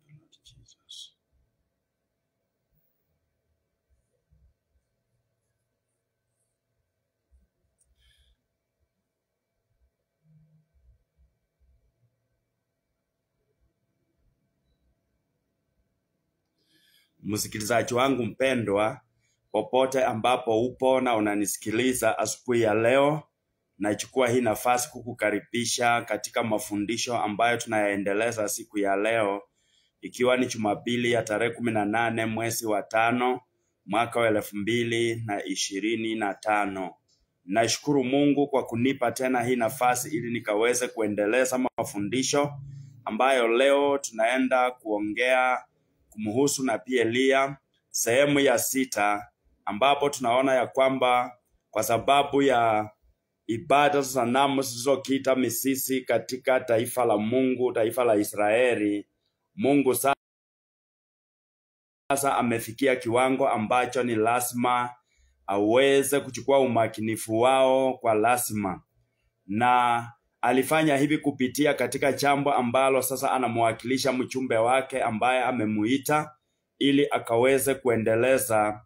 Lord Jesus. Msikilizaji wangu mpendwa, popote ambapo upo na unanisikiliza asubuhi ya leo, nachukua hii nafasi kukukaribisha katika mafundisho ambayo tunayaendeleza siku ya leo, ikiwa ni Jumapili ya tarehe 18 mwezi wa 5 mwaka wa 2025. Nashukuru Mungu kwa kunipa tena hii nafasi ili nikaweze kuendeleza mafundisho ambayo leo tunaenda kuongea kumhusu nabii Eliya sehemu ya 6, ambapo tunaona ya kwamba kwa sababu ya ibada za sanamu zilizokita mizizi katika taifa la Mungu, taifa la Israeli, Mungu sasa amefikia kiwango ambacho ni lazima aweze kuchukua umakinifu wao kwa lazima, na alifanya hivi kupitia katika jambo ambalo sasa anamwakilisha mchumbe wake ambaye amemuita ili akaweze kuendeleza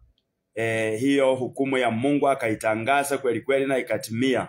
hiyo hukumu ya Mungu, akaitangaza kweli kweli na ikatimia.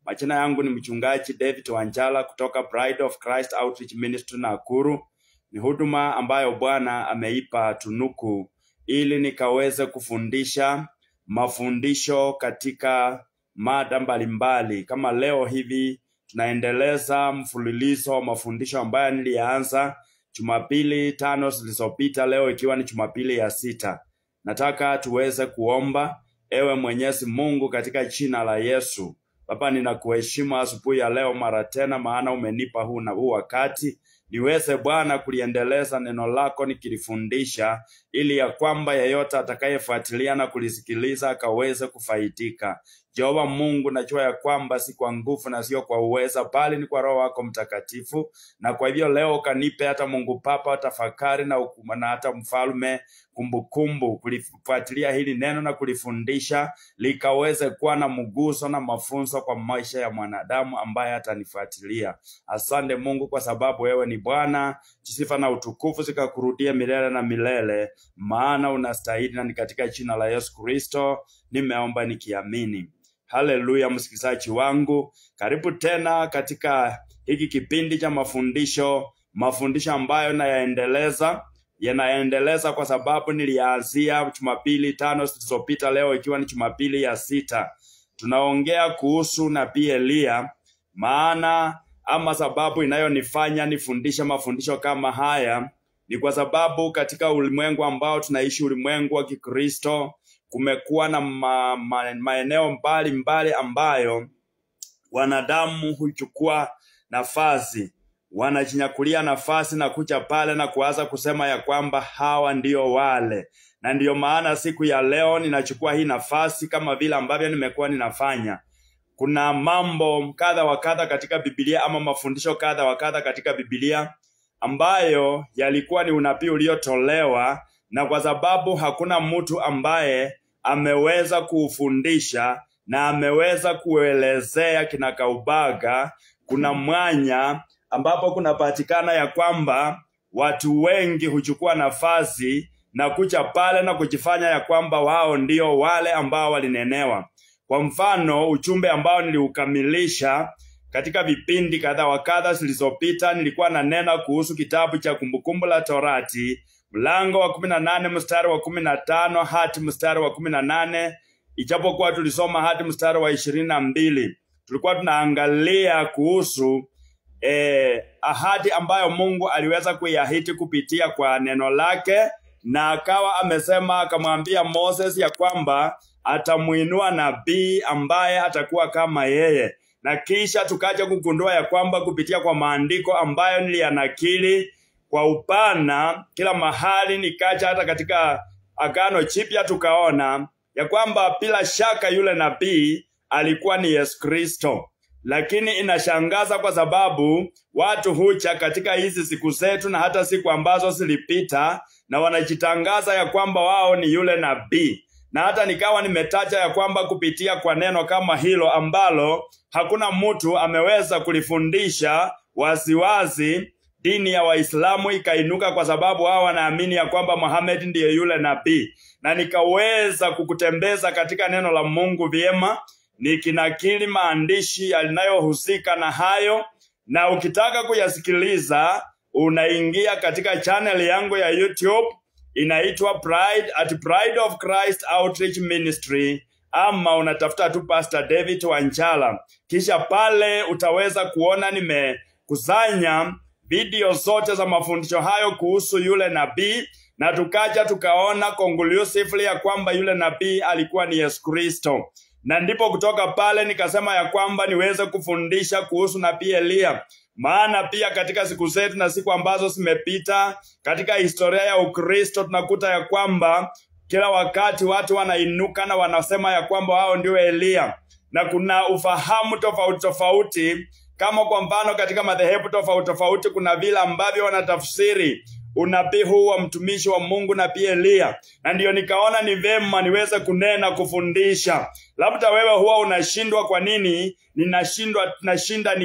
Majina yangu ni mchungaji David Wanjala kutoka Bride of Christ Outreach Ministry Nakuru. Ni huduma ambayo Bwana ameipa tunuku ili nikaweze kufundisha mafundisho katika mada mbalimbali. Kama leo hivi tunaendeleza mfululizo wa mafundisho ambayo nilianza Jumapili 5 zilizopita, leo ikiwa ni Jumapili ya 6. Nataka tuweze kuomba. Ewe Mwenyezi Mungu, katika jina la Yesu, Baba, ninakuheshimu asubuhi ya leo mara tena, maana umenipa huu wakati niweze Bwana kuliendeleza neno lako nikilifundisha, ili ya kwamba yeyote atakayefuatilia na kulisikiliza akaweze kufaidika. Jehova Mungu, najua ya kwamba si kwa nguvu na sio kwa uweza, bali ni kwa Roho wako Mtakatifu. Na kwa hivyo leo kanipe hata Mungu Papa tafakari na hata Mfalme kumbukumbu kulifuatilia hili neno na kulifundisha, likaweze kuwa na mguso na mafunzo kwa maisha ya mwanadamu ambaye atanifuatilia. Asante Mungu kwa sababu wewe ni Bwana. Sifa na utukufu zikakurudia milele na milele, maana unastahili, na ni katika jina la Yesu Kristo nimeomba nikiamini. Haleluya. Msikilizaji wangu, karibu tena katika hiki kipindi cha mafundisho ambayo yanaendeleza kwa sababu nilianzia Jumapili 5 zilizopita, leo ikiwa ni Jumapili ya 6. Tunaongea kuhusu nabii Eliya, maana ama sababu inayonifanya nifundisha mafundisho kama haya ni kwa sababu katika ulimwengu ambao tunaishi, ulimwengu wa Kikristo, kumekuwa na maeneo mbali ambayo wanadamu huchukua nafasi, wanajinyakulia nafasi na kuja pale na kuanza kusema ya kwamba hawa ndio wale. Na ndio maana siku ya leo ninachukua hii nafasi kama vile ambavyo nimekuwa ninafanya. Kuna mambo kadha wa kadha katika Biblia, ama mafundisho kadha wa kadha katika Biblia ambayo yalikuwa ni unabii uliotolewa, na kwa sababu hakuna mtu ambaye ameweza kuufundisha na ameweza kuelezea kinakaubaga, kuna mwanya ambapo kunapatikana ya kwamba watu wengi huchukua nafasi na kuja pale na kujifanya ya kwamba wao ndio wale ambao walinenewa. Kwa mfano, ujumbe ambao niliukamilisha katika vipindi kadha wa kadha zilizopita, nilikuwa nanena kuhusu kitabu cha Kumbukumbu la Torati, mlango wa 18 mstari wa 15 hadi mstari wa 18, ijapokuwa tulisoma hadi mstari wa 22. Tulikuwa tunaangalia kuhusu ahadi ambayo Mungu aliweza kuiahidi kupitia kwa neno lake, na akawa amesema, akamwambia Moses ya kwamba atamuinua nabii ambaye atakuwa kama yeye. Na kisha tukaja kugundua ya kwamba kupitia kwa maandiko ambayo niliyanakili kwa upana kila mahali, nikaja hata katika Agano Jipya, tukaona ya kwamba bila shaka yule nabii alikuwa ni Yesu Kristo. Lakini inashangaza kwa sababu watu huja katika hizi siku zetu na hata siku ambazo zilipita, na wanajitangaza ya kwamba wao ni yule nabii. Na hata nikawa nimetaja ya kwamba kupitia kwa neno kama hilo ambalo hakuna mtu ameweza kulifundisha waziwazi, dini ya Waislamu ikainuka kwa sababu hao wanaamini ya kwamba Muhammad ndiye yule nabii. Na nikaweza kukutembeza katika neno la Mungu vyema, nikinakili maandishi yanayohusika na hayo, na ukitaka kuyasikiliza unaingia katika channel yangu ya YouTube, inaitwa Pride of Christ Outreach Ministry, ama unatafuta tu Pastor David Wanchala. Kisha pale utaweza kuona nimekusanya video zote za mafundisho hayo kuhusu yule nabii, na tukaja tukaona conclusively ya kwamba yule nabii alikuwa ni Yesu Kristo. Na ndipo kutoka pale nikasema ya kwamba niweze kufundisha kuhusu nabii Elia. Maana pia katika siku zetu na siku ambazo zimepita katika historia ya Ukristo tunakuta ya kwamba kila wakati watu wanainuka na wanasema ya kwamba wao ndio Elia. Na kuna ufahamu tofauti tofauti, kama kwa mfano katika madhehebu tofauti tofauti kuna vile ambavyo wanatafsiri unabii huu wa mtumishi wa Mungu nabii Elia. Na ndio nikaona ni vema niweze kunena kufundisha. Labda wewe huwa unashindwa kwa nini nashinda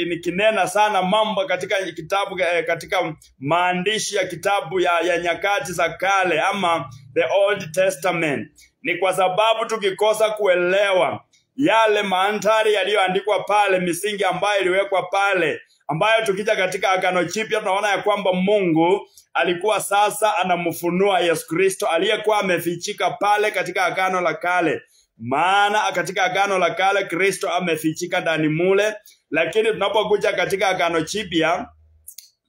nikinena sana mambo katika kitabu, katika maandishi ya kitabu ya nyakati za kale ama the Old Testament. Ni kwa sababu tukikosa kuelewa yale mandhari yaliyoandikwa pale, misingi ambayo iliwekwa pale, ambayo tukija katika Agano Jipya tunaona ya kwamba Mungu alikuwa sasa anamfunua Yesu Kristo aliyekuwa amefichika pale katika Agano la Kale. Maana katika Agano la Kale Kristo amefichika ndani mule, lakini tunapokuja katika Agano Jipya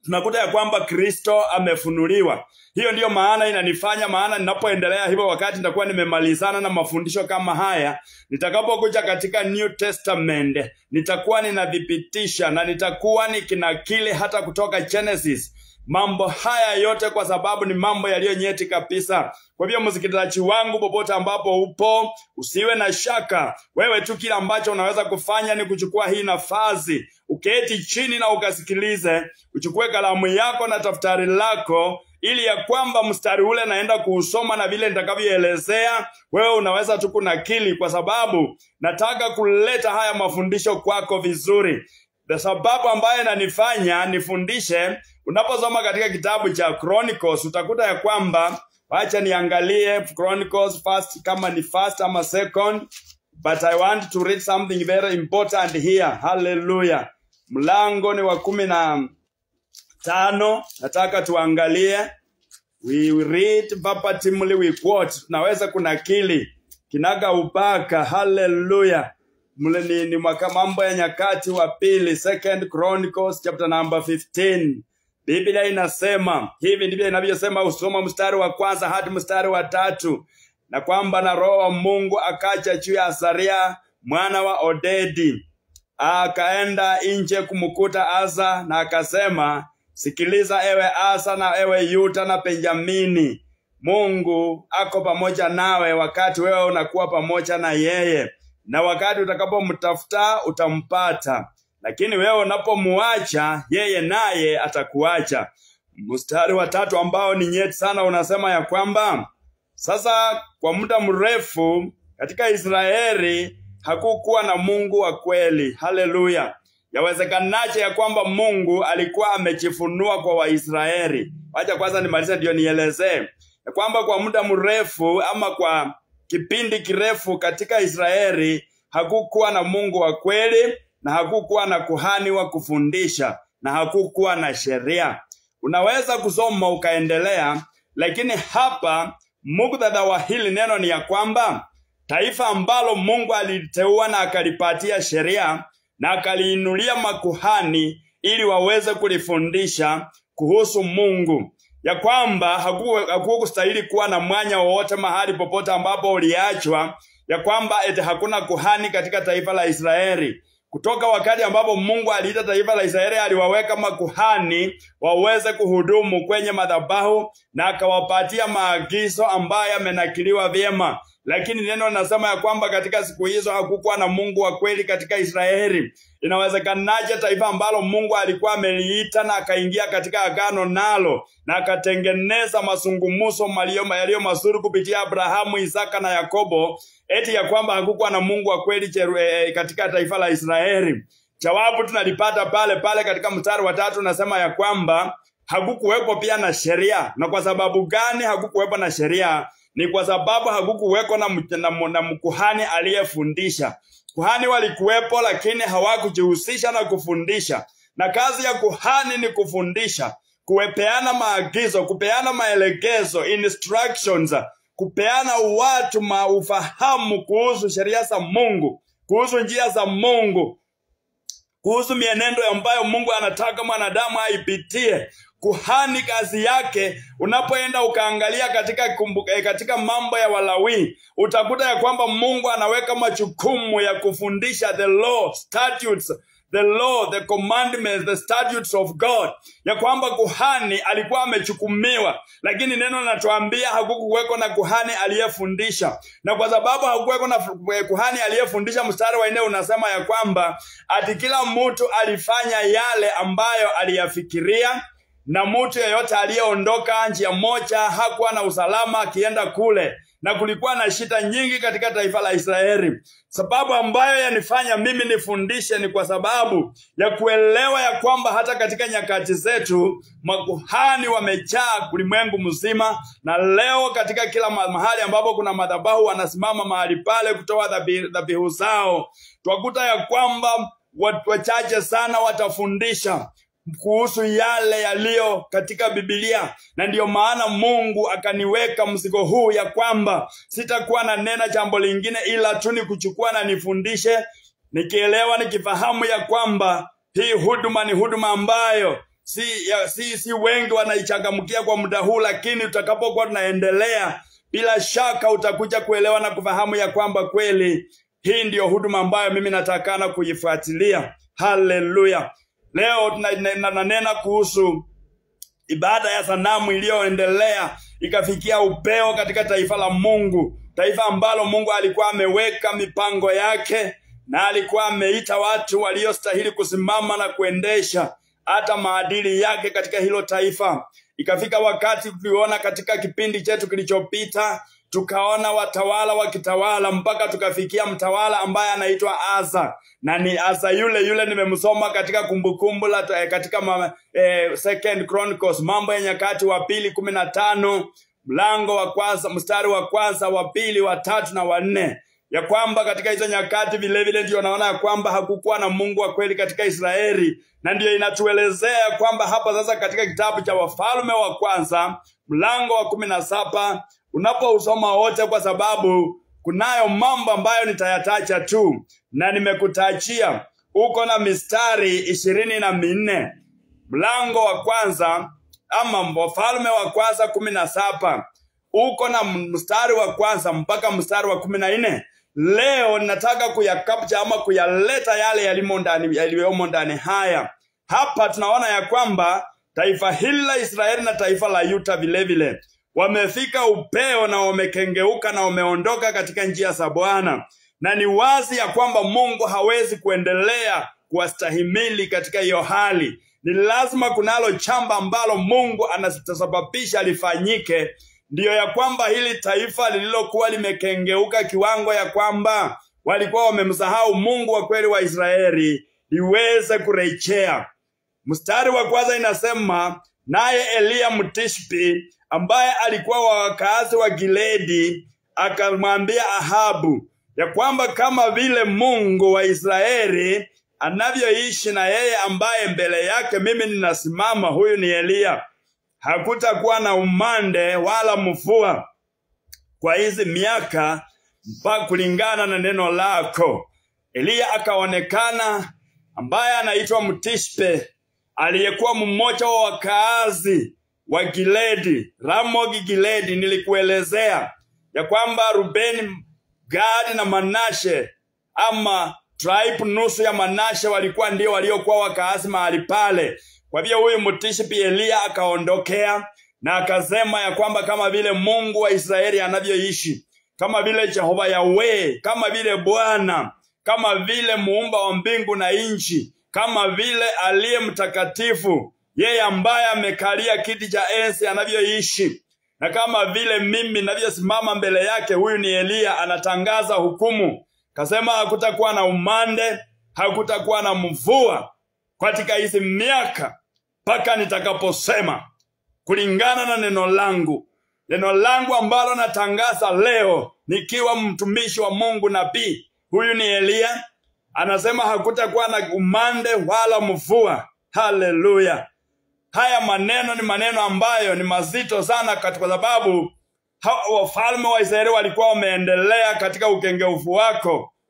tunakuta ya kwamba Kristo amefunuliwa. Hiyo ndiyo maana inanifanya, maana ninapoendelea hivyo wakati nitakuwa nimemalizana na mafundisho kama haya, nitakapokuja katika New Testament nitakuwa ninadhibitisha na nitakuwa nikinakili hata kutoka Genesis mambo haya yote, kwa sababu ni mambo yaliyo nyeti kabisa. Kwa hivyo msikilizaji wangu popote ambapo upo, usiwe na shaka. Wewe tu kila ambacho unaweza kufanya ni kuchukua hii nafasi, uketi chini na ukasikilize, uchukue kalamu yako na daftari lako, ili ya kwamba mstari ule naenda kuusoma na vile nitakavyoelezea wewe unaweza tu kunakili, kwa sababu nataka kuleta haya mafundisho kwako vizuri. The sababu ambayo inanifanya nifundishe, unaposoma katika kitabu cha Chronicles utakuta ya kwamba, wacha niangalie Chronicles first kama ni first ama second, but I want to read something very important here. Hallelujah. Mlango ni wa 15, nataka tuangalie. We read verbatimly, we quote. Tunaweza kunakili kinaga upaka. Hallelujah. Ni Mambo ya Nyakati wa Pili, Second Chronicles chapter number 15. Biblia inasema hivi, ndivyo inavyosema. Usoma mstari wa kwanza hadi mstari wa 3. Na kwamba na Roho wa Mungu akaja juu ya Azaria mwana wa Odedi, akaenda nje kumkuta Asa na akasema, sikiliza ewe Asa na ewe Yuda na Benjamini, Mungu ako pamoja nawe wakati wewe unakuwa pamoja na yeye, na wakati utakapomtafuta utampata, lakini wewe unapomuacha yeye naye atakuacha. Mstari wa 3 ambao ni nyeti sana unasema ya kwamba, sasa kwa muda mrefu katika Israeli hakukuwa na Mungu wa kweli. Haleluya. Yawezekanaje ya kwamba Mungu alikuwa amejifunua kwa Waisraeli? Wacha kwanza nimalize ndio nielezee. Ya kwamba kwa muda mrefu ama kwa kipindi kirefu katika Israeli hakukuwa na Mungu wa kweli, na hakukuwa na kuhani wa kufundisha, na hakukuwa na sheria. Unaweza kusoma ukaendelea, lakini hapa muktadha wa hili neno ni ya kwamba taifa ambalo Mungu aliteua na akalipatia sheria na akaliinulia makuhani ili waweze kulifundisha kuhusu Mungu, ya kwamba hakustahili kuwa na mwanya wowote mahali popote ambapo uliachwa, ya kwamba eti hakuna kuhani katika taifa la Israeli. Kutoka wakati ambapo Mungu aliita taifa la Israeli, aliwaweka makuhani waweze kuhudumu kwenye madhabahu na akawapatia maagizo ambayo yamenakiliwa vyema. Lakini neno linasema ya kwamba katika siku hizo hakukuwa na Mungu wa kweli katika Israeli. Inawezekanaje taifa ambalo Mungu alikuwa ameliita na akaingia katika agano nalo na akatengeneza mazungumzo yaliyo mazuri kupitia Abrahamu, Isaka na Yakobo, eti ya kwamba hakukuwa na Mungu wa kweli katika taifa la Israeli? Jawabu tunalipata pale katika mstari wa 3, unasema ya kwamba hakukuwepo pia na sheria. Na kwa sababu gani hakukuwepo na sheria? Ni kwa sababu hakukuweko na mkuhani aliyefundisha. Kuhani walikuwepo, lakini hawakujihusisha na kufundisha. Na kazi ya kuhani ni kufundisha, kupeana maagizo, kupeana maelekezo, instructions, kupeana watu ufahamu kuhusu sheria za Mungu, kuhusu njia za Mungu, kuhusu mienendo ambayo Mungu anataka mwanadamu aipitie. Kuhani kazi yake, unapoenda ukaangalia katika mambo ya Walawi, utakuta ya kwamba Mungu anaweka majukumu ya kufundisha the law, statutes, the law, the commandments, the statutes of God. Ya kwamba kuhani alikuwa amechukumiwa, lakini neno linatuambia hakukuweko na kuhani aliyefundisha. Na kwa sababu hakukuweko na kuhani aliyefundisha, mstari wa 4 unasema ya kwamba ati kila mtu alifanya yale ambayo aliyafikiria, na mtu yeyote aliyeondoka njia moja hakuwa na usalama akienda kule. Na kulikuwa na shida nyingi katika taifa la Israeli. Sababu ambayo yanifanya mimi nifundishe ni kwa sababu ya kuelewa ya kwamba hata katika nyakati zetu makuhani wamejaa ulimwengu mzima. Na leo katika kila mahali ambapo kuna madhabahu, wanasimama mahali pale kutoa dhabihu zao. Twakuta ya kwamba watu wachache sana watafundisha kuhusu yale yaliyo katika Biblia. Na ndiyo maana Mungu akaniweka mzigo huu ya kwamba sitakuwa na nena jambo lingine ila tu ni kuchukua na nifundishe, nikielewa, nikifahamu ya kwamba hii huduma ni huduma ambayo si wengi wanaichangamkia kwa muda huu, lakini tutakapokuwa tunaendelea, bila shaka utakuja kuelewa na kufahamu ya kwamba kweli hii ndiyo huduma ambayo mimi natakana kuifuatilia. Haleluya. Leo tunanena kuhusu ibada ya sanamu iliyoendelea ikafikia upeo katika taifa la Mungu. Taifa ambalo Mungu alikuwa ameweka mipango yake, na alikuwa ameita watu waliostahili kusimama na kuendesha hata maadili yake katika hilo taifa. Ikafika wakati tuliona katika kipindi chetu kilichopita, tukaona watawala wakitawala mpaka tukafikia mtawala ambaye anaitwa Asa. Na ni Asa yule nimemsoma katika kumbukumbu la katika Second Chronicles, Mambo ya Nyakati wa Pili 15, mlango wa kwanza, mstari wa kwanza, wa pili, wa 3 na wa 4. Ya kwamba katika hizo nyakati vile ndio naona ya kwamba hakukuwa na Mungu wa kweli katika Israeli. Na ndio inatuelezea kwamba hapa sasa katika kitabu cha Wafalme wa Kwanza mlango wa 17 unapousoma wote, kwa sababu kunayo mambo ambayo nitayatacha tu na nimekutachia. Uko na mistari 24. Mlango wa kwanza ama Wafalme wa Kwanza 17 uko na mstari wa kwanza mpaka mstari wa 14. Leo nataka kuyakapcha ama kuyaleta yale yaliyomo ndani haya. Hapa tunaona ya kwamba taifa hili la Israeli na taifa la Yuda vile wamefika upeo na wamekengeuka na wameondoka katika njia za Bwana. Na ni wazi ya kwamba Mungu hawezi kuendelea kuwastahimili katika hiyo hali. Ni lazima kunalo chamba ambalo Mungu anasababisha lifanyike. Ndiyo ya kwamba hili taifa lililokuwa limekengeuka kiwango ya kwamba walikuwa wamemsahau Mungu wa kweli wa Israeli liweze kurejea. Mstari wa kwanza inasema, naye Eliya Mtishbi ambaye alikuwa wa wakazi wa Gileadi akamwambia Ahabu ya kwamba kama vile Mungu wa Israeli anavyoishi na yeye ambaye mbele yake mimi ninasimama, huyu ni Eliya, hakutakuwa na umande wala mvua kwa hizi miaka mpaka kulingana na neno lako. Eliya akaonekana ambaye anaitwa Mtishbe, aliyekuwa mmoja wa wakazi wa Gileadi, Ramogi Gileadi. Nilikuelezea ya kwamba Rubeni, Gadi na Manashe ama tribe nusu ya Manashe walikuwa ndio waliokuwa wakazi mahali pale. Kwa hivyo huyu Mtishbi Eliya akaondokea na akasema ya kwamba kama vile Mungu wa Israeli anavyoishi, kama vile Jehova Yahweh, kama vile Bwana, kama vile muumba wa mbingu na nchi, kama vile aliye mtakatifu, yeye ambaye amekalia kiti cha enzi anavyoishi, na kama vile mimi ninavyosimama mbele yake, huyu ni Eliya anatangaza hukumu. Kasema hakutakuwa na umande hakutakuwa na mvua katika hizi miaka mpaka nitakaposema kulingana na neno langu ambalo natangaza leo nikiwa mtumishi wa Mungu nabii. Huyu ni Elia, anasema hakutakuwa na umande wala mvua. Haleluya. Haya maneno ni maneno ambayo ni mazito sana, kwa sababu wafalme wa Israeli walikuwa wameendelea katika ukengeufu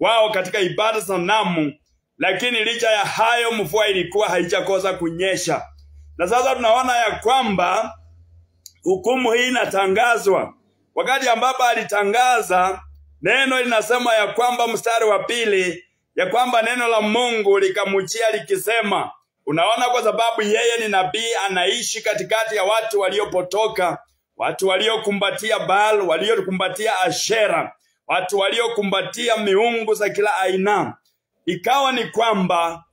wao katika ibada sanamu, lakini licha ya hayo mvua ilikuwa haijakosa kunyesha. Na sasa tunaona ya kwamba hukumu hii inatangazwa. Wakati ambapo alitangaza, neno linasema ya kwamba mstari wa 2 ya kwamba neno la Mungu likamujia likisema, unaona, kwa sababu yeye ni nabii, anaishi katikati ya watu waliopotoka, watu waliokumbatia Baal, waliokumbatia Ashera, watu waliokumbatia miungu za kila aina. Ikawa ni kwamba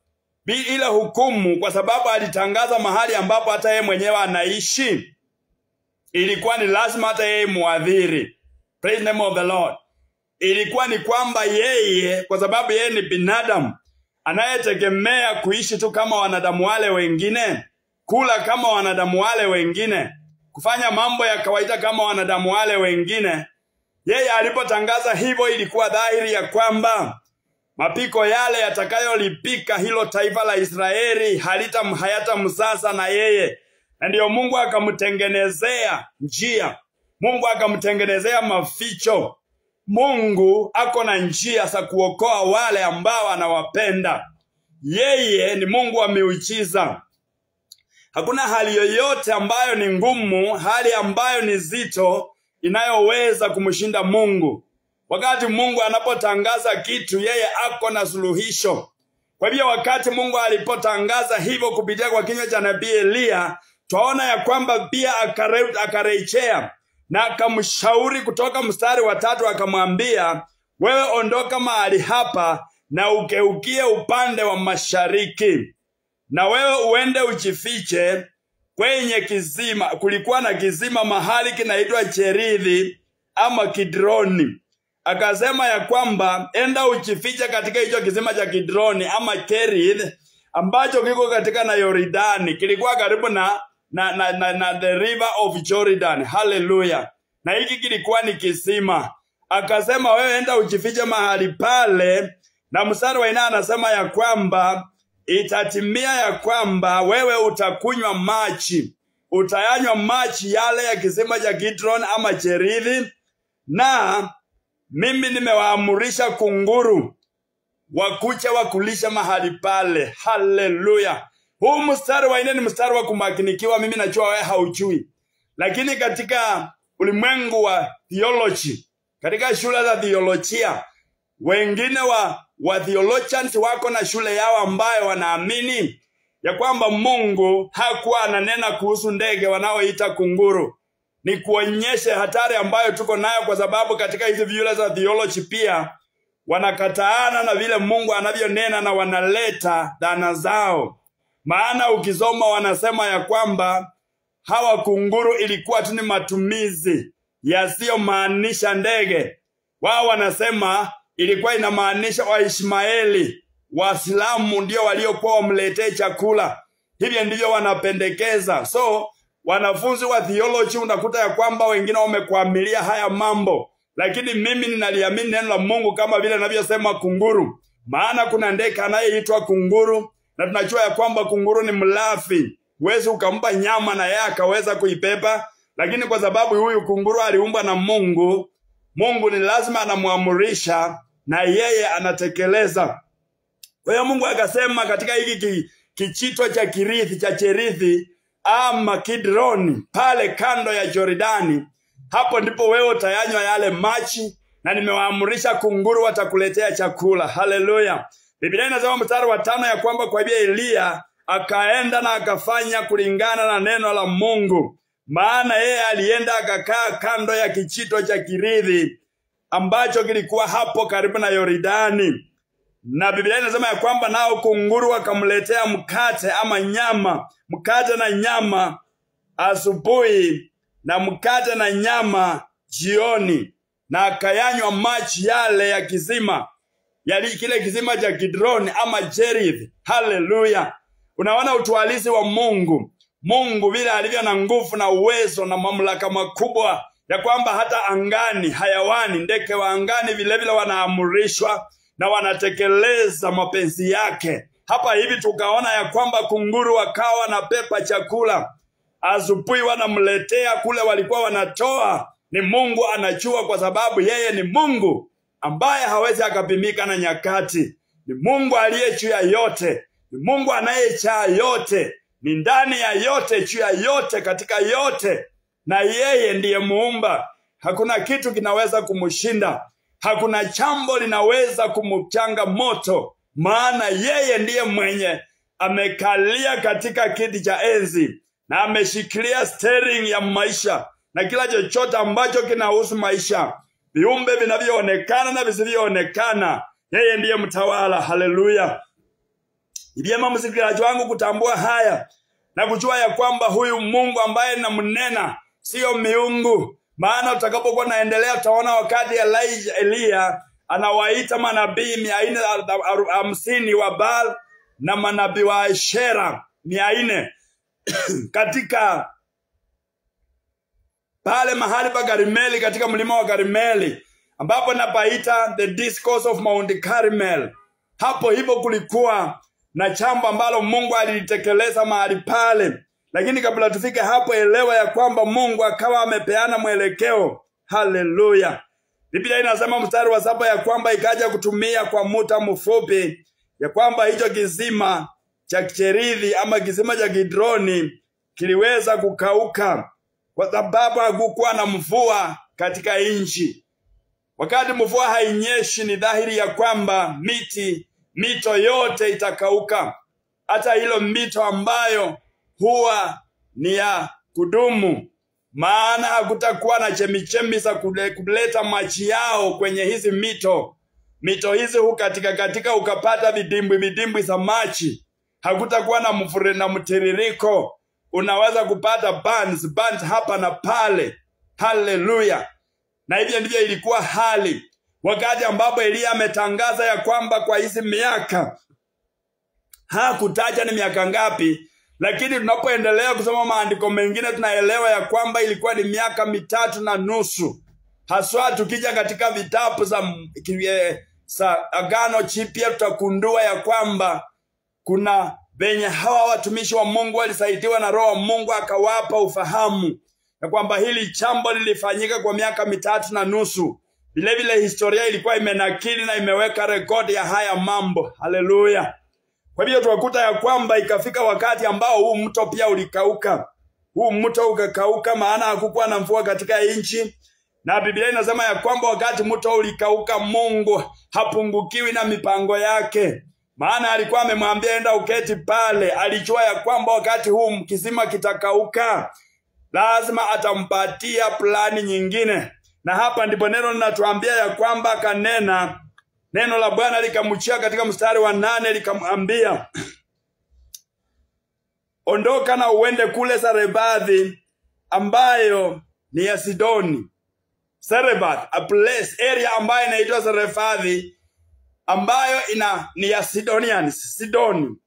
ile hukumu, kwa sababu alitangaza mahali ambapo hata yeye mwenyewe anaishi, ilikuwa ni lazima hata yeye muadhiri. Praise the name of the Lord. Ilikuwa ni kwamba yeye, kwa sababu yeye ni binadamu anayetegemea kuishi tu kama wanadamu wale wengine, kula kama wanadamu wale wengine, kufanya mambo ya kawaida kama wanadamu wale wengine, yeye alipotangaza hivyo, ilikuwa dhahiri ya kwamba mapiko yale yatakayolipika hilo taifa la Israeli hayatamsasa na yeye. Na ndio Mungu akamtengenezea njia, Mungu akamtengenezea maficho. Mungu ako na njia za kuokoa wale ambao anawapenda. Yeye ni Mungu wa miujiza. Hakuna hali yoyote ambayo ni ngumu, hali ambayo ni zito, inayoweza kumshinda Mungu. Wakati Mungu anapotangaza kitu, yeye ako na suluhisho. Kwa hivyo wakati Mungu alipotangaza hivyo kupitia kwa kinywa cha nabii Elia, twaona ya kwamba pia akarejea na akamshauri kutoka mstari wa 3, akamwambia, wewe ondoka mahali hapa na ugeukie upande wa mashariki, na wewe uende ujifiche kwenye kizima. Kulikuwa na kizima mahali kinaitwa Cherithi ama Kidroni. Akasema ya kwamba enda ujifiche katika hicho kizima cha Kidroni ama Cherith, ambacho kiko katika na Yordani. Kilikuwa karibu na the river of Jordan. Hallelujah. Na hiki kilikuwa ni kisima. Akasema wewe enda ujifiche mahali pale, na mstari wa 4 anasema ya kwamba itatimia ya kwamba wewe utakunywa maji, utayanywa maji yale ya kisima cha Kidron ama Cherithi, na mimi nimewaamurisha kunguru wakuche wakulisha mahali pale. Hallelujah. Huu mstari wa 4 ni mstari wa kumakinikiwa. Mimi najua wewe haujui, lakini katika ulimwengu wa theology, katika shule za theolojia, wengine wa theologians wako na shule yao ambayo wanaamini ya kwamba Mungu hakuwa ananena kuhusu ndege wanaoita kunguru. Ni kuonyesha hatari ambayo tuko nayo, kwa sababu katika hizi shule za theology pia wanakataana na vile Mungu anavyonena na wanaleta dhana zao. Maana ukisoma wanasema ya kwamba hawa kunguru ilikuwa tu ni matumizi yasiyomaanisha ndege. Wao wanasema ilikuwa inamaanisha Waishmaeli, Waislamu ndio waliokuwa wamletee chakula. Hivyo ndivyo wanapendekeza. So wanafunzi wa theology unakuta ya kwamba wengine wamekwamilia haya mambo, lakini mimi ninaliamini neno la Mungu kama vile ninavyosema kunguru. Maana kuna ndege anayeitwa kunguru, na tunajua ya kwamba kunguru ni mlafi. Huwezi ukampa nyama na yeye akaweza kuipepa, lakini kwa sababu huyu kunguru aliumbwa na Mungu, Mungu ni lazima anamuamurisha na yeye anatekeleza. Kwa hiyo Mungu akasema katika hiki kichitwa cha Cherithi ama Kidroni pale kando ya Jordani, hapo ndipo wewe utayanywa yale maji, na nimewaamurisha kunguru watakuletea chakula. Haleluya. Biblia inasema mstari wa 5 ya kwamba kwa hivyo Elia akaenda na akafanya kulingana na neno la Mungu. Maana yeye alienda akakaa kando ya kichito cha Kirithi ambacho kilikuwa hapo karibu na Yordani. Na Biblia inasema ya kwamba nao kunguru wakamletea mkate ama nyama, mkate na nyama asubuhi na mkate na nyama jioni, na akayanywa maji yale ya kisima. kile kisima cha Kidroni ama Cherith. Haleluya. Unaona utwalisi wa Mungu. Mungu vile alivyo na nguvu na uwezo na mamlaka makubwa, ya kwamba hata angani, hayawani, ndege wa angani vile vile wanaamrishwa na wanatekeleza mapenzi yake. Hapa hivi tukaona ya kwamba kunguru wakawa na pepa chakula. Asubuhi wanamletea kule walikuwa wanatoa. Ni Mungu anajua, kwa sababu yeye ni Mungu ambaye hawezi akapimika na nyakati. Ni Mungu aliye juu ya yote. Ni Mungu anayechaa yote. Ni ndani ya yote, juu ya yote, katika yote. Na yeye ndiye muumba. Hakuna kitu kinaweza kumshinda. Hakuna jambo linaweza kumchanga moto. Maana yeye ndiye mwenye amekalia katika kiti cha enzi. Na ameshikilia steering ya maisha. Na kila chochote ambacho kinahusu maisha. Viumbe vinavyoonekana na visivyoonekana. Yeye ndiye mtawala. Haleluya. Ni vyema msikilizaji wangu kutambua haya. Na kujua ya kwamba huyu Mungu ambaye namnena sio miungu. Maana utakapokuwa naendelea utaona wakati Elia anawaita manabii 450 wa Baal na manabii wa Ashera 400 katika pale mahali pa Karmeli, katika mlima wa Karmeli, ambapo napaita the discourse of Mount Carmel. Hapo hivyo kulikuwa na jambo ambalo Mungu alitekeleza mahali pale. Lakini kabla tufike hapo, elewa ya kwamba Mungu akawa amepeana mwelekeo. Haleluya. Biblia inasema mstari wa 7 ya kwamba ikaja kutumia kwa muda mfupi, ya kwamba hicho kisima cha Cherithi ama kisima cha Kidroni kiliweza kukauka kwa sababu hakukuwa na mvua katika nchi. Wakati mvua hainyeshi, ni dhahiri ya kwamba mito yote itakauka. Hata hilo mito ambayo huwa ni ya kudumu, maana hakutakuwa na chemichemi za kuleta maji yao kwenye hizi mito. Mito hizi katika ukapata vidimbwi za maji. Hakutakuwa na mfure na mtiririko. Unaweza kupata burns hapa na pale. Haleluya. Na hivyo ndivyo ilikuwa hali wakati ambapo Elia ametangaza ya kwamba kwa hizi miaka, hakutaja ni miaka ngapi, lakini tunapoendelea kusoma maandiko mengine tunaelewa ya kwamba ilikuwa ni miaka 3.5. Haswa tukija katika vitabu za Agano Jipya tutakundua ya kwamba kuna venye hawa watumishi wa Mungu walisaidiwa na Roho wa Mungu akawapa ufahamu na kwamba hili jambo lilifanyika kwa miaka 3.5. Vile vile historia ilikuwa imenakili na imeweka rekodi ya haya mambo. Haleluya. Kwa hivyo tuwakuta ya kwamba ikafika wakati ambao huu mto pia ulikauka. Huu mto ukakauka, maana hakukuwa na mvua katika nchi. Na Biblia inasema ya kwamba wakati mto ulikauka, Mungu hapungukiwi na mipango yake. Maana alikuwa amemwambia enda uketi pale. Alijua ya kwamba wakati huu kisima kitakauka, lazima atampatia plani nyingine. Na hapa ndipo neno linatuambia ya kwamba akanena, neno la Bwana likamjia katika mstari wa 8 likamwambia, ondoka na uende kule Sarebathi ambayo ni ya Sidoni. Sarebath, a place, area ambayo inaitwa Sarebathi ambayo ni ya Sidoni.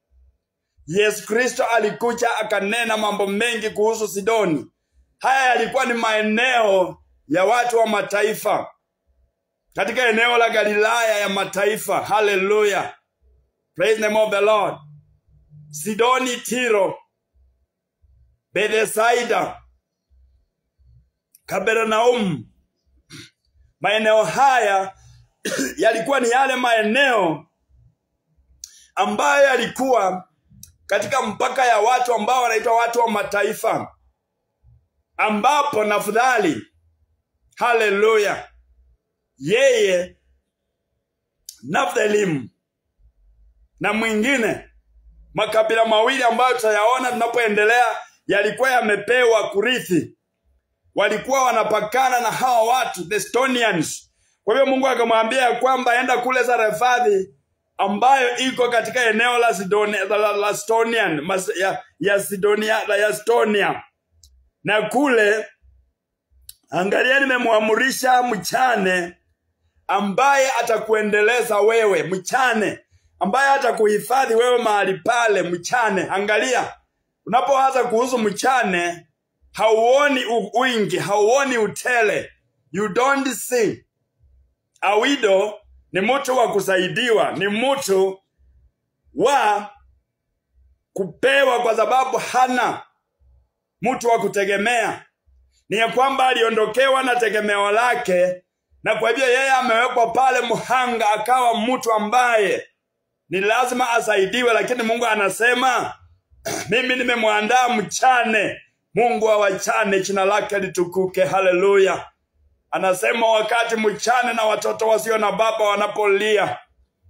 Yesu Kristo alikuja akanena mambo mengi kuhusu Sidoni. Haya yalikuwa ni maeneo ya watu wa mataifa, katika eneo la Galilaya ya mataifa. Hallelujah. Praise the name of the Lord. Sidoni, Tiro, Bethsaida, Kapernaum. Maeneo haya yalikuwa ni yale maeneo ambayo yalikuwa katika mpaka ya watu ambao wanaitwa watu wa mataifa, ambapo Naftali, haleluya, yeye Naftalimu na mwingine, makabila mawili ambayo tutayaona tunapoendelea, yalikuwa yamepewa kurithi. Walikuwa wanapakana na hawa watu, the Sidonians. Kwa hivyo Mungu akamwambia kwamba enda kule Sarefathi ambayo iko katika eneo la Sidonia, la Sidonian, ya Sidonia, la Estonia. Na kule, angalia nimemwamurisha mchane ambaye atakuendeleza wewe, mchane, ambaye atakuhifadhi wewe mahali pale, mchane. Angalia, unapoanza kuhusu mchane, hauoni wingi, hauoni utele. You don't see. A widow ni mtu wa kusaidiwa, ni mtu wa kupewa kwa sababu hana mtu wa kutegemea. Ni ya kwamba aliondokewa na tegemeo lake, na kwa hivyo yeye amewekwa pale mhanga, akawa mtu ambaye ni lazima asaidiwe. Lakini Mungu anasema mimi nimemwandaa mchane. Mungu wa wachane, jina lake litukuke. Haleluya. Anasema wakati mchane na watoto wasio na baba wanapolia,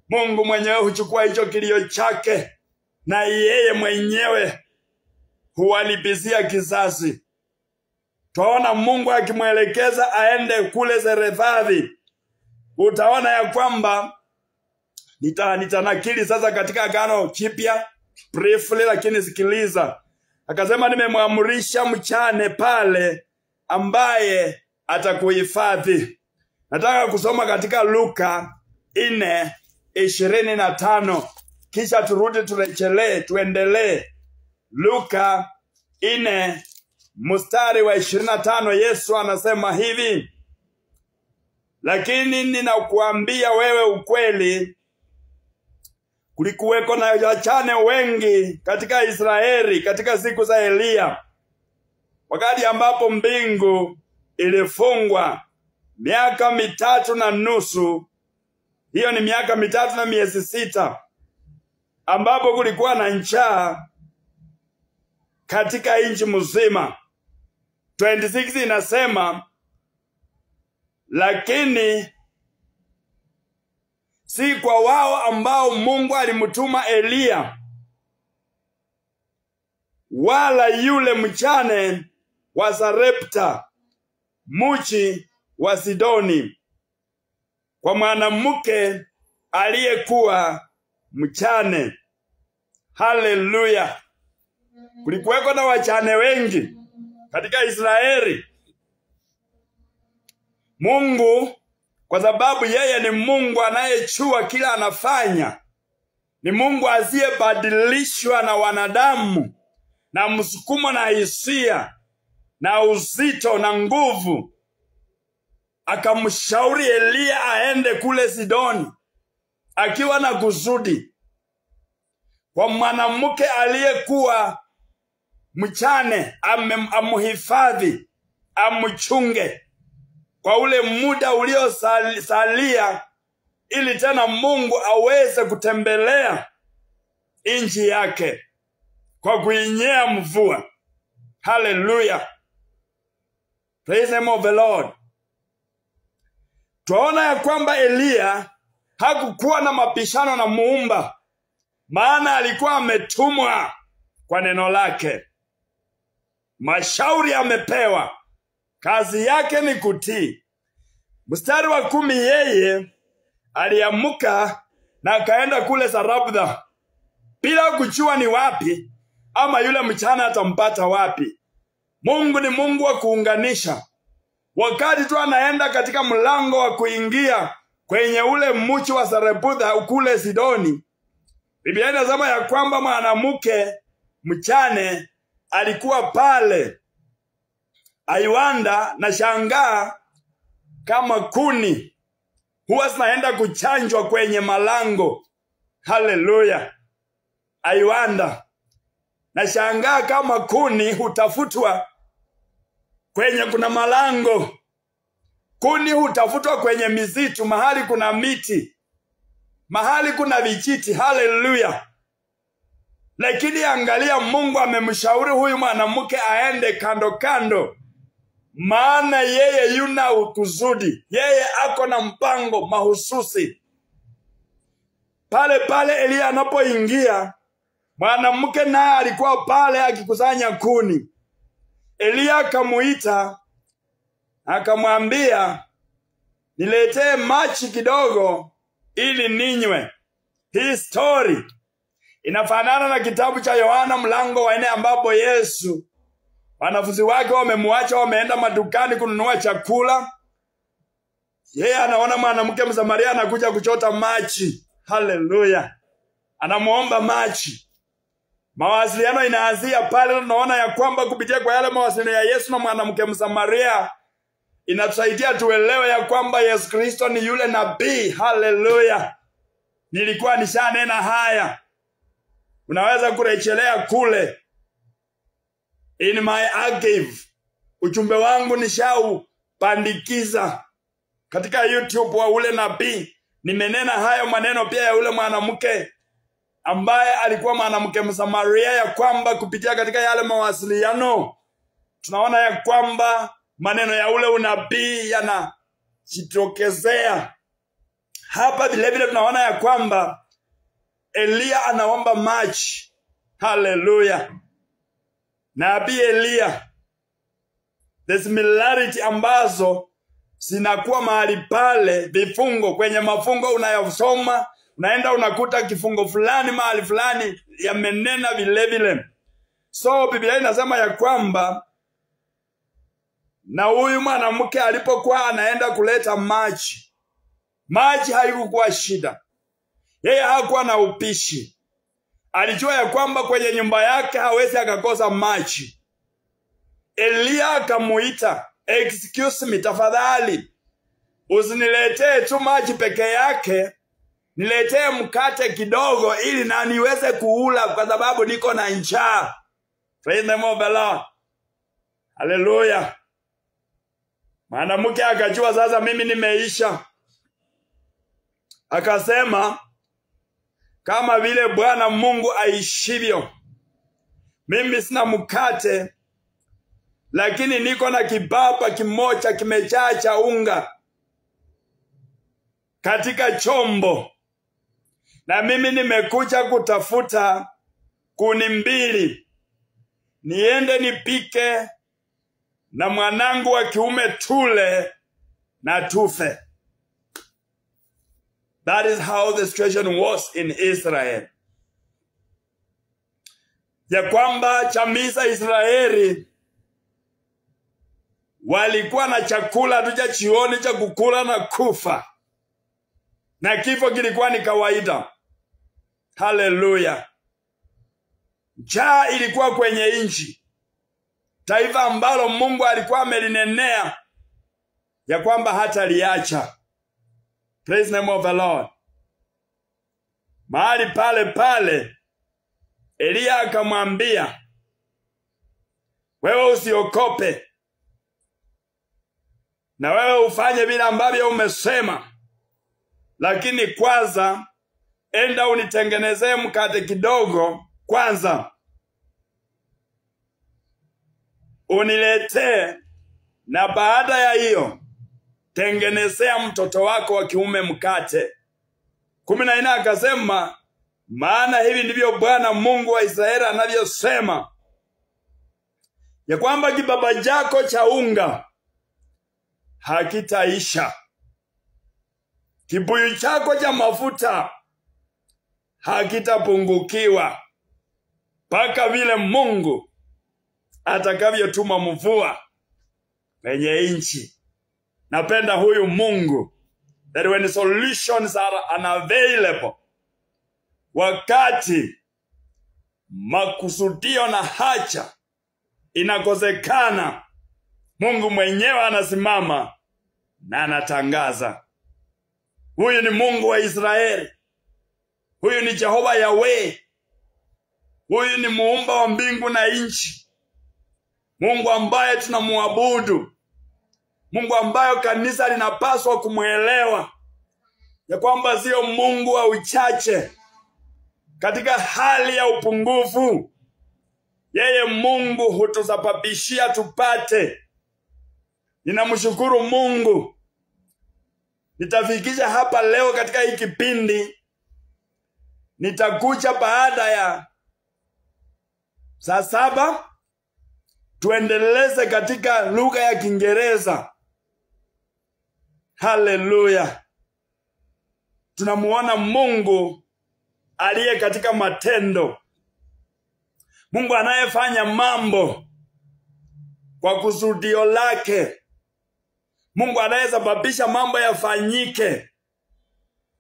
Mungu mwenyewe huchukua hicho kilio chake, na yeye mwenyewe huwalipizia kisasi. Tuona Mungu akimwelekeza aende kule Zarefati. Utaona ya kwamba nitanakili sasa katika Agano Jipya briefly, lakini sikiliza. Akasema nimemwamurisha mchane pale ambaye atakuhifadhi. Nataka kusoma katika Luka 4:25. Kisha turudi turejelee, tuendelee. Luka 4 mstari wa 25, Yesu anasema hivi: lakini ninakuambia wewe ukweli, kulikuweko na wachane wengi katika Israeli katika siku za Elia, wakati ambapo mbingu ilifungwa miaka 3.5. Hiyo ni miaka 3 na miezi 6, ambapo kulikuwa na njaa katika nchi mzima. 26 inasema, lakini si kwa wao ambao Mungu alimtuma Elia, wala yule mchane wa Sarepta, mji wa Sidoni, kwa mwanamke aliyekuwa mchane. Haleluya. Kulikuweko na wachane wengi katika Israeli. Mungu, kwa sababu yeye ni Mungu anayechua kila anafanya, ni Mungu asiyebadilishwa na wanadamu, na msukumo na hisia na uzito na nguvu, akamshauri Elia aende kule Sidoni akiwa na kusudi, kwa mwanamke aliyekuwa mchane, amuhifadhi, amchunge kwa ule muda uliosalia, ili tena Mungu aweze kutembelea nchi yake kwa kuinyea mvua. Hallelujah. Praise the name of the Lord. Tuona ya kwamba Elia hakukuwa na mapishano na Muumba, maana alikuwa ametumwa kwa neno lake. Mashauri amepewa, kazi yake ni kutii. Mstari wa 10, yeye aliamuka na akaenda kule Sarepta bila kujua ni wapi ama yule mchana atampata wapi. Mungu ni Mungu wa kuunganisha. Wakati tu anaenda katika mlango wa kuingia kwenye ule mji wa Sarepta kule Sidoni, Biblia inasema ya kwamba mwanamke mchane alikuwa pale. Aiwanda na shangaa kama kuni huwa zinaenda kuchanjwa kwenye malango. Haleluya. Aiwanda na shangaa kama kuni hutafutwa kwenye kuna malango. Kuni hutafutwa kwenye misitu, mahali kuna miti, mahali kuna vijiti. Haleluya. Lakini angalia, Mungu amemshauri huyu mwanamke aende kando kando, maana yeye yuna kusudi, yeye ako na mpango mahususi. Pale pale Elia anapoingia, mwanamke naye alikuwa pale akikusanya kuni. Elia akamuita, akamwambia, niletee maji kidogo ili ninywe. Hii story inafanana na kitabu cha Yohana mlango wa 4, ambapo Yesu, wanafunzi wake wamemwacha, wameenda madukani kununua chakula. Yeye anaona mwanamke Msamaria anakuja kuchota maji. Haleluya. Anamuomba maji. Mawasiliano inaanzia pale. Tunaona ya kwamba kupitia kwa yale mawasiliano ya Yesu na mwanamke Msamaria inatusaidia tuelewe ya kwamba Yesu Kristo ni yule nabii. Haleluya. Nilikuwa nishanena haya. Unaweza kurejelea kule in my archive. Ujumbe wangu nishaupandikiza katika YouTube wa ule nabii. Nimenena hayo maneno pia ya ule mwanamke ambaye alikuwa mwanamke Msamaria, ya kwamba kupitia katika yale mawasiliano tunaona ya kwamba maneno ya ule unabii yanajitokezea. Hapa vile vile tunaona ya kwamba Elia anaomba maji. Haleluya. Nabii Elia, the similarity ambazo zinakuwa mahali pale, vifungo kwenye mafungo unayosoma, unaenda unakuta kifungo fulani mahali fulani yamenena vile vile. So Biblia inasema ya kwamba na huyu mwanamke alipokuwa anaenda kuleta maji, maji haikuwa shida. Yeye hakuwa na upishi. Alijua ya kwamba kwenye nyumba yake hawezi akakosa maji. Elia akamuita, excuse me tafadhali, usiniletee tu maji peke yake, niletee mkate kidogo ili na niweze kuula kwa sababu niko na njaa. Praise the Lord. Hallelujah. Mwanamke akajua sasa mimi nimeisha. Akasema, kama vile Bwana Mungu aishivyo, mimi sina mkate, lakini niko na kibaba kimoja kimejaa cha unga katika chombo, na mimi nimekuja kutafuta kuni mbili, niende nipike na mwanangu wa kiume tule na tufe. That is how the situation was in Israel. Ya kwamba jamii za Israeli walikuwa na chakula tu cha jioni cha kukula na kufa, na kifo kilikuwa ni kawaida. Haleluya. Njaa ilikuwa kwenye nchi, taifa ambalo Mungu alikuwa amelinenea ya kwamba hata liacha. Praise the name of the Lord. Mahali pale pale Elia akamwambia, wewe usiokope, na wewe ufanye vile ambavyo umesema, lakini kwanza enda unitengenezee mkate kidogo kwanza, uniletee, na baada ya hiyo tengenezea mtoto wako wa kiume mkate. 14 akasema, maana hivi ndivyo Bwana Mungu wa Israeli anavyosema, ya kwamba kibaba chako cha unga hakitaisha, kibuyu chako cha mafuta hakitapungukiwa, mpaka vile Mungu atakavyotuma mvua kwenye nchi. Napenda huyu Mungu, that when solutions are unavailable, wakati makusudio na haja inakosekana, Mungu mwenyewe anasimama na anatangaza. Huyu ni Mungu wa Israeli. Huyu ni Jehova Yahweh. Huyu ni muumba wa mbingu na nchi. Mungu ambaye tunamuabudu. Mungu ambaye kanisa linapaswa kumuelewa ya kwamba sio Mungu wa uchache katika hali ya upungufu. Yeye Mungu hutusababishia tupate. Ninamshukuru Mungu. Nitafikisha hapa leo katika hii kipindi. Nitakuja baada ya saa 7 tuendeleze katika lugha ya Kiingereza. Haleluya. Tunamuona Mungu aliye katika matendo. Mungu anayefanya mambo kwa kusudio lake. Mungu anayesababisha mambo yafanyike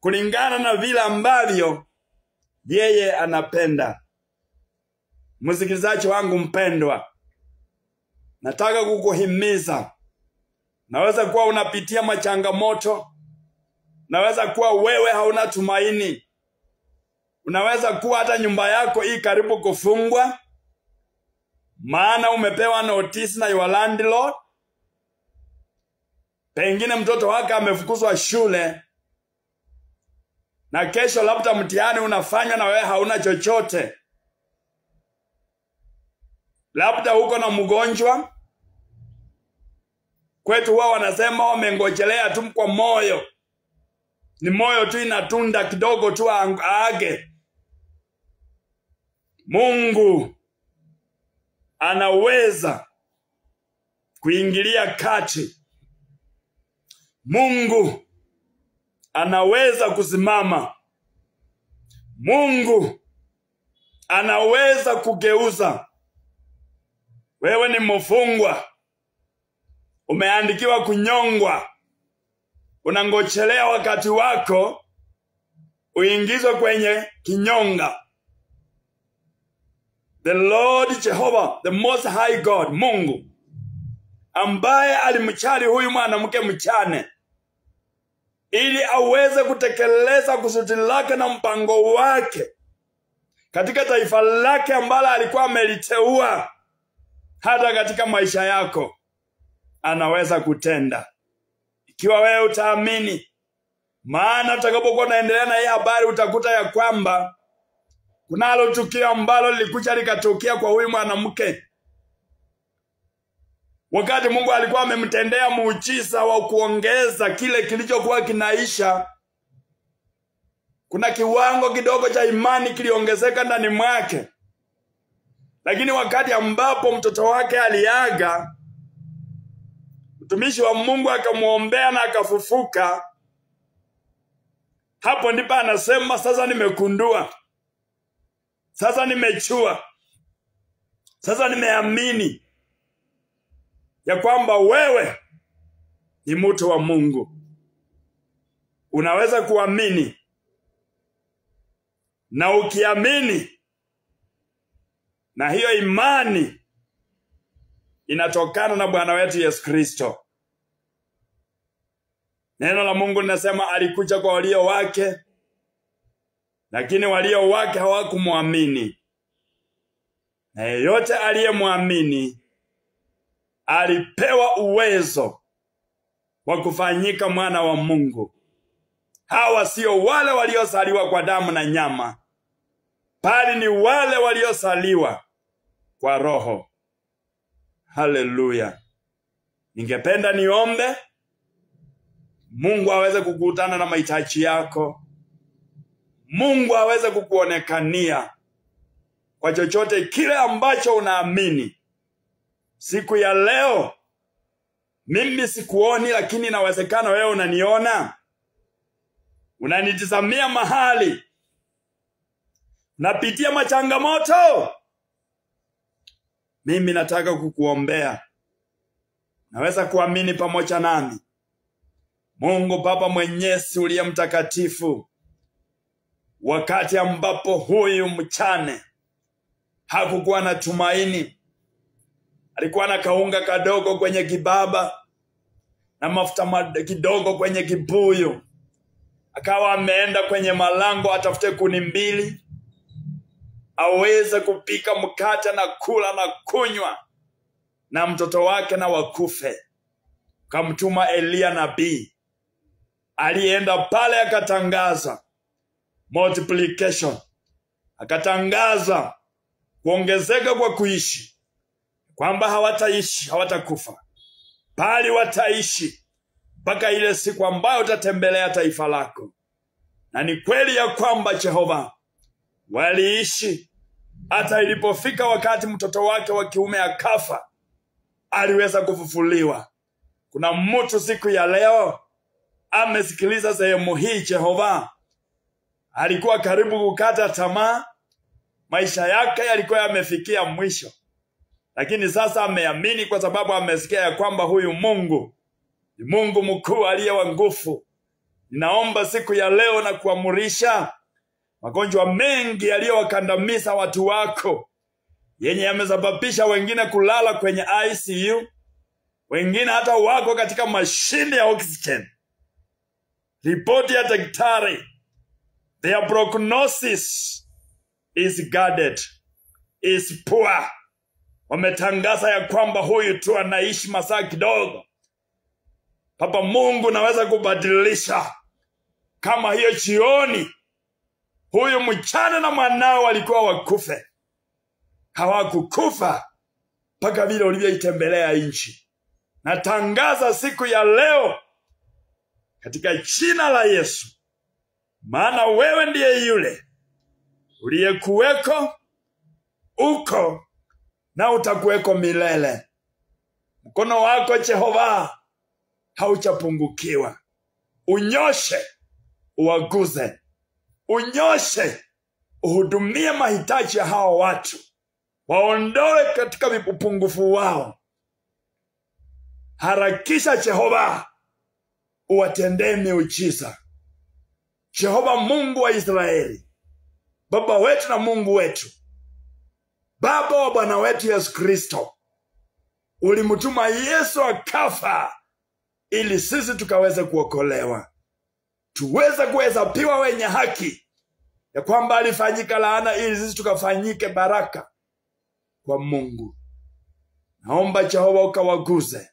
kulingana na vile ambavyo yeye anapenda. Msikilizaji wangu mpendwa, nataka kukuhimiza. Naweza kuwa unapitia machangamoto. Naweza kuwa wewe hauna tumaini. Unaweza kuwa hata nyumba yako hii karibu kufungwa, maana umepewa notice na your landlord. Pengine mtoto wako amefukuzwa shule, na kesho labda mtihani unafanywa na wewe hauna chochote. Labda uko na mgonjwa. Kwetu huwa wanasema wamengojelea tu kwa moyo. Ni moyo tu inatunda kidogo tu aage. Mungu anaweza kuingilia kati. Mungu anaweza kusimama. Mungu anaweza kugeuza. Wewe ni mfungwa, umeandikiwa kunyongwa, unangochelea wakati wako uingizwe kwenye kinyonga. The Lord Jehovah, the Most High God, Mungu ambaye alimchali huyu mwanamke mchane ili aweze kutekeleza kusudi lake na mpango wake katika taifa lake ambalo alikuwa ameliteua. Hata katika maisha yako anaweza kutenda ikiwa wewe utaamini. Maana utakapokuwa unaendelea na hii habari utakuta ya kwamba kunalo tukio ambalo lilikuja likatokea kwa huyu mwanamke. Wakati Mungu alikuwa amemtendea muujiza wa kuongeza kile kilichokuwa kinaisha, kuna kiwango kidogo cha imani kiliongezeka ndani mwake. Lakini wakati ambapo mtoto wake aliaga, mtumishi wa Mungu akamuombea na akafufuka. Hapo ndipo anasema, sasa nimekundua, sasa nimechua, sasa nimeamini ya kwamba wewe ni mtu wa Mungu. Unaweza kuamini, na ukiamini, na hiyo imani inatokana na Bwana wetu Yesu Kristo. Neno la Mungu linasema alikuja kwa walio wake, lakini walio wake hawakumuamini. Na yeyote aliyemwamini alipewa uwezo wa kufanyika mwana wa Mungu. Hawa sio wale waliozaliwa kwa damu na nyama, bali ni wale waliozaliwa kwa Roho. Haleluya. Ningependa niombe Mungu aweze kukutana na mahitaji yako. Mungu aweze kukuonekania kwa chochote kile ambacho unaamini. Siku ya leo mimi sikuoni, lakini inawezekana wewe unaniona. Unanitazamia mahali napitia machangamoto. Mimi nataka kukuombea. Naweza kuamini pamoja nami. Mungu Baba Mwenyezi uliye mtakatifu, wakati ambapo huyu mchane hakukuwa na tumaini, alikuwa na kaunga kadogo kwenye kibaba na mafuta kidogo kwenye kibuyu, akawa ameenda kwenye malango atafute kuni mbili aweze kupika mkate na kula na kunywa na mtoto wake na wakufe. Kamtuma Elia nabii, alienda pale akatangaza multiplication, akatangaza kuongezeka kwa kuishi, kwamba hawataishi, hawatakufa, bali wataishi mpaka ile siku ambayo utatembelea taifa lako. Na ni kweli ya kwamba Jehova waliishi. Hata ilipofika wakati mtoto wake wa kiume akafa, aliweza kufufuliwa. Kuna mtu siku ya leo amesikiliza sehemu hii, Jehova, alikuwa karibu kukata tamaa, maisha yake yalikuwa yamefikia mwisho, lakini sasa ameamini kwa sababu amesikia ya kwamba huyu Mungu Ni Mungu mkuu aliye wa nguvu. Ninaomba siku ya leo na kuamurisha magonjwa mengi yaliyowakandamiza watu wako, yenye yamesababisha wengine kulala kwenye ICU, wengine hata wako katika mashine ya oxygen. Ripoti ya daktari, their prognosis is guarded, is poor. Wametangaza ya kwamba huyu tu anaishi masaa kidogo. Baba Mungu, naweza kubadilisha. Kama hiyo jioni huyu mchana na mwanao walikuwa wakufe, hawakukufa mpaka vile ulivyoitembelea nchi. Natangaza siku ya leo katika jina la Yesu, maana wewe ndiye yule uliyekuweko, uko na utakuweko milele. Mkono wako Jehova hauchapungukiwa. Unyoshe, uwaguze. Unyoshe, uhudumie mahitaji ya hao watu. Waondoe katika upungufu wao. Harakisha Jehova, uwatendee miujiza. Jehova Mungu wa Israeli, Baba wetu na Mungu wetu, Baba wa Bwana wetu Yesu Kristo, ulimtuma Yesu akafa ili sisi tukaweze kuokolewa, tuweze kuhesabiwa wenye haki, ya kwamba alifanyika laana ili sisi tukafanyike baraka kwa Mungu. Naomba Jehova ukawaguze.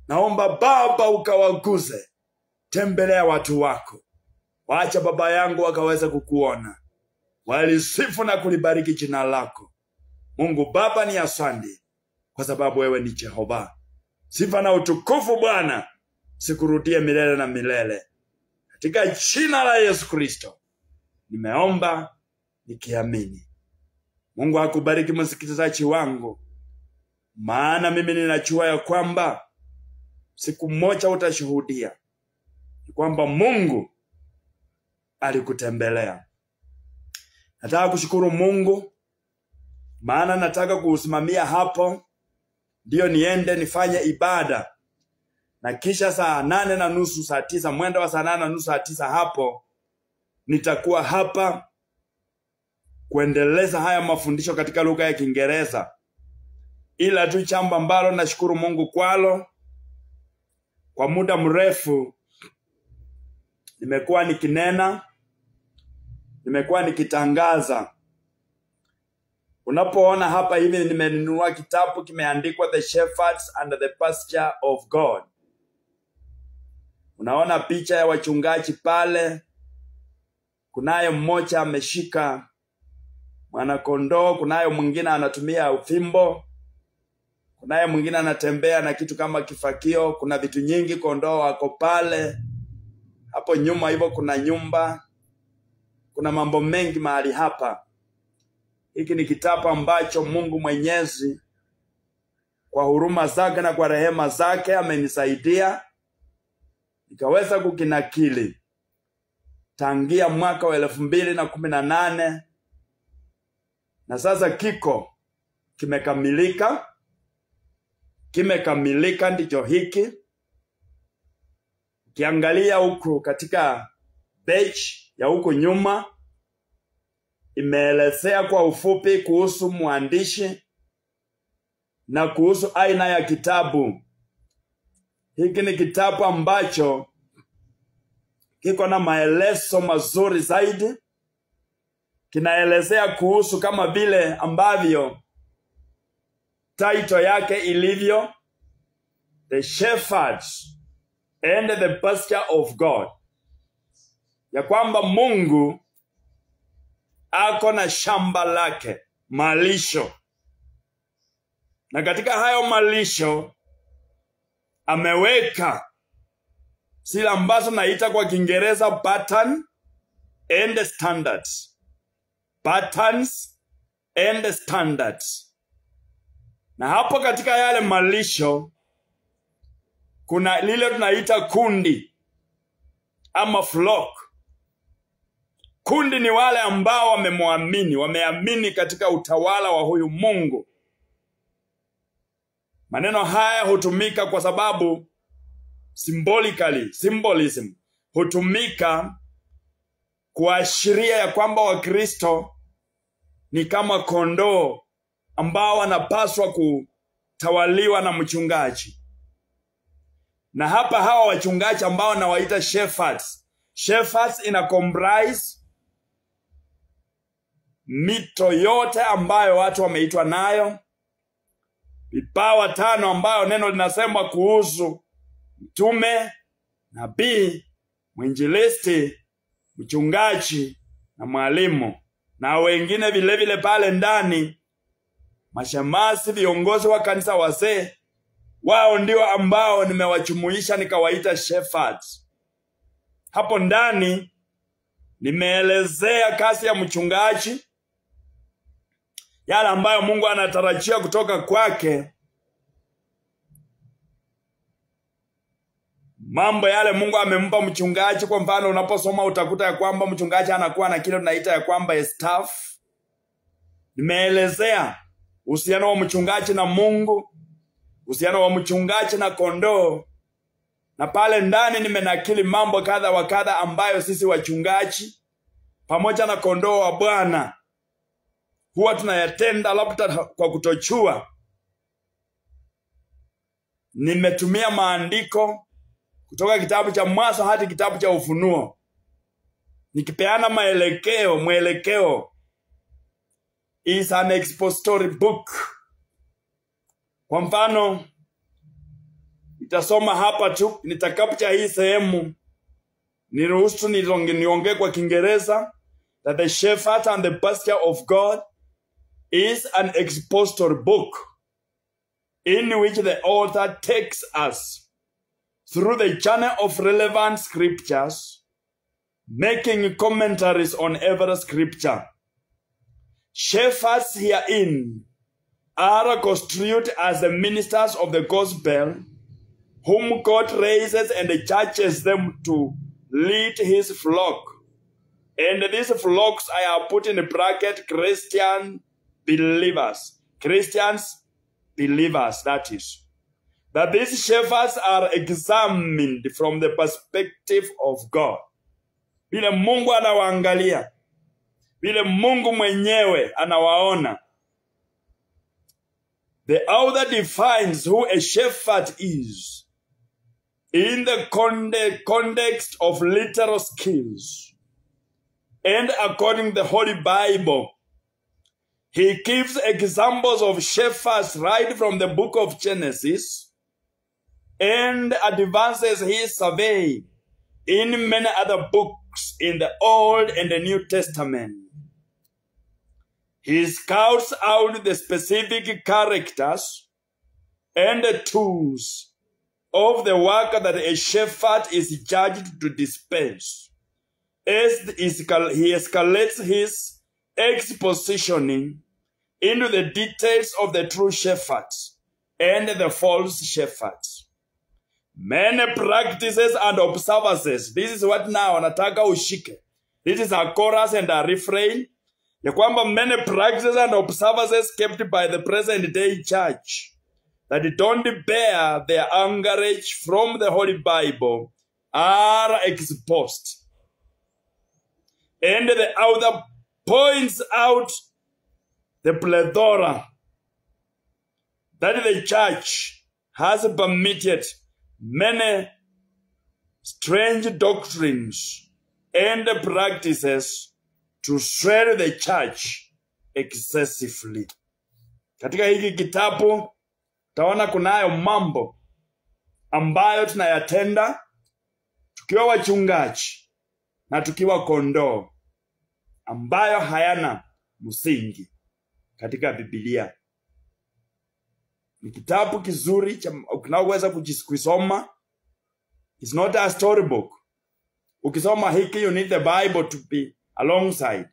Naomba Baba ukawaguze. Tembelea watu wako. Waacha baba yangu wakaweze kukuona. Walisifu na kulibariki jina lako. Mungu Baba, ni asante kwa sababu wewe ni Jehova. Sifa na utukufu Bwana sikurudie milele na milele. Katika jina la Yesu Kristo nimeomba nikiamini. Mungu akubariki msikilizaji wangu, maana mimi ninajua ya kwamba siku moja utashuhudia kwamba Mungu alikutembelea. Nataka kushukuru Mungu, maana nataka kuusimamia hapo ndio niende nifanye ibada, na kisha saa 8:30 saa 9, mwendo wa saa 8:30 saa 9 hapo nitakuwa hapa kuendeleza haya mafundisho katika lugha ya Kiingereza. Ila tu jambo ambalo nashukuru Mungu kwalo, kwa muda mrefu nimekuwa nikinena, nimekuwa nikitangaza. Unapoona hapa hivi nimenunua kitabu kimeandikwa The Shepherds and the Pasture of God. Unaona picha ya wachungaji pale. Kunaye mmoja ameshika mwana-kondoo, kunaye mwingine anatumia ufimbo, kunaye mwingine anatembea na kitu kama kifakio. Kuna vitu nyingi, kondoo wako pale. Hapo nyuma hivyo kuna nyumba. Kuna mambo mengi mahali hapa. Hiki ni kitabu ambacho Mungu Mwenyezi kwa huruma zake na kwa rehema zake amenisaidia nikaweza kukinakili tangia mwaka wa 2018, na sasa kimekamilika ndicho hiki. Ukiangalia huku katika page ya huku nyuma imeelezea kwa ufupi kuhusu mwandishi na kuhusu aina ya kitabu. Hiki ni kitabu ambacho kiko na maelezo mazuri zaidi. Kinaelezea kuhusu kama vile ambavyo title yake ilivyo, The Shepherds and the Pasture of God, ya kwamba Mungu ako na shamba lake, malisho, na katika hayo malisho ameweka zile ambazo naita kwa Kiingereza pattern and standards. Patterns and standards. Na hapo katika yale malisho kuna lile tunaita kundi ama flock. Kundi ni wale ambao wameamini katika utawala wa huyu Mungu. Maneno haya hutumika kwa sababu symbolism, hutumika kuashiria ya kwamba Wakristo ni kama kondoo ambao wanapaswa kutawaliwa na mchungaji. Na hapa hawa wachungaji ambao nawaita shepherds. Shepherds ina comprise mito yote ambayo watu wameitwa nayo. Vipawa 5 ambayo neno linasema kuhusu: mtume, nabii, mwinjilisti, mchungaji na mwalimu. Na wengine vile vile pale ndani, mashemasi, viongozi wa kanisa, wazee, wao ndio ambao nimewachumuisha nikawaita shepherds. Hapo ndani nimeelezea kazi ya mchungaji, yale ambayo Mungu anatarajia kutoka kwake, mambo yale Mungu amempa mchungaji. Kwa mfano, unaposoma utakuta ya kwamba mchungaji anakuwa na kile tunaita ya kwamba a staff. Nimeelezea uhusiano wa mchungaji na Mungu, uhusiano wa mchungaji na kondoo, na pale ndani nimenakili mambo kadha wa kadha ambayo sisi wachungaji pamoja na kondoo wa Bwana huwa tunayatenda labda kwa kutojua. Nimetumia maandiko kutoka kitabu cha Mwanzo hadi kitabu cha Ufunuo, nikipeana mwelekeo. Is an expository book. Kwa mfano, nitasoma hapa tu nitakapocha hii sehemu. Niruhusu niongee kwa Kiingereza. That the shepherd and the pasture of God is an expository book in which the author takes us through the journey of relevant scriptures, making commentaries on every scripture. Shepherds herein are construed as the ministers of the gospel, whom God raises and charges them to lead his flock. And these flocks I have put in bracket Christian believers. Christians believers, that is. That these shepherds are examined from the perspective of God. Vile Mungu anawaangalia, vile Mungu mwenyewe anawaona. The author defines who a shepherd is in the context of literal skills. And according to the Holy Bible, he gives examples of shepherds right from the book of Genesis and advances his survey in many other books in the Old and the New Testament. He scouts out the specific characters and the tools of the work that a shepherd is charged to dispense. As he escalates his expositioning into the details of the true shepherds and the false shepherds. Many practices and observances. This is what now nataka ushike. This is a chorus and a refrain. Ya kwamba many practices and observances kept by the present day church that don't bear their anchorage from the Holy Bible are exposed. And the author points out the plethora that the church has permitted many strange doctrines and practices to sway the church excessively. Katika hiki kitabu taona kunayo mambo ambayo tunayatenda tukiwa wachungaji na tukiwa kondoo, ambayo hayana msingi katika Biblia. Ni kitabu kizuri unaweza kujisoma. It's not a storybook. Ukisoma hiki, you need the Bible to be alongside,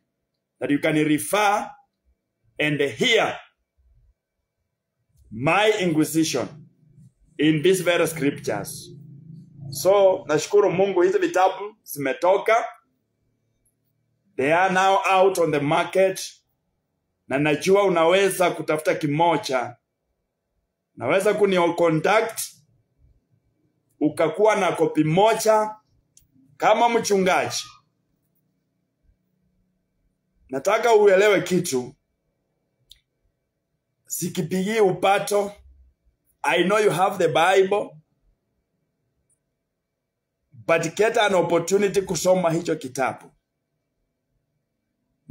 that you can refer and hear my inquisition in these very scriptures. So, nashukuru Mungu, hizi vitabu zimetoka. They are now out on the market. Na najua unaweza kutafuta kimoja. Unaweza contact ukakuwa na kopi moja kama mchungaji, nataka uelewe kitu. Sikipigi upato. I know you have the Bible, but get an opportunity kusoma hicho kitabu.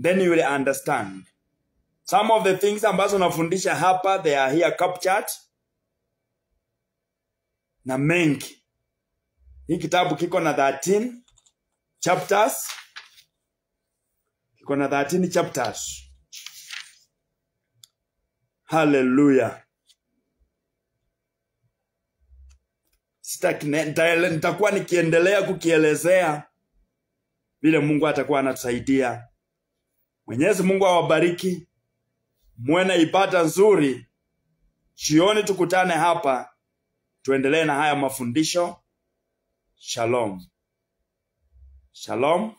Then you will understand. Some of the things ambazo nafundisha hapa, they are here captured. Na mengi. Hii kitabu kiko na 13 chapters. Kiko na 13 chapters. Hallelujah. Nitakuwa nikiendelea kukielezea vile Mungu atakuwa anatusaidia. Mwenyezi Mungu awabariki. Muwe na ibada nzuri. Jioni tukutane hapa. Tuendelee na haya mafundisho. Shalom. Shalom.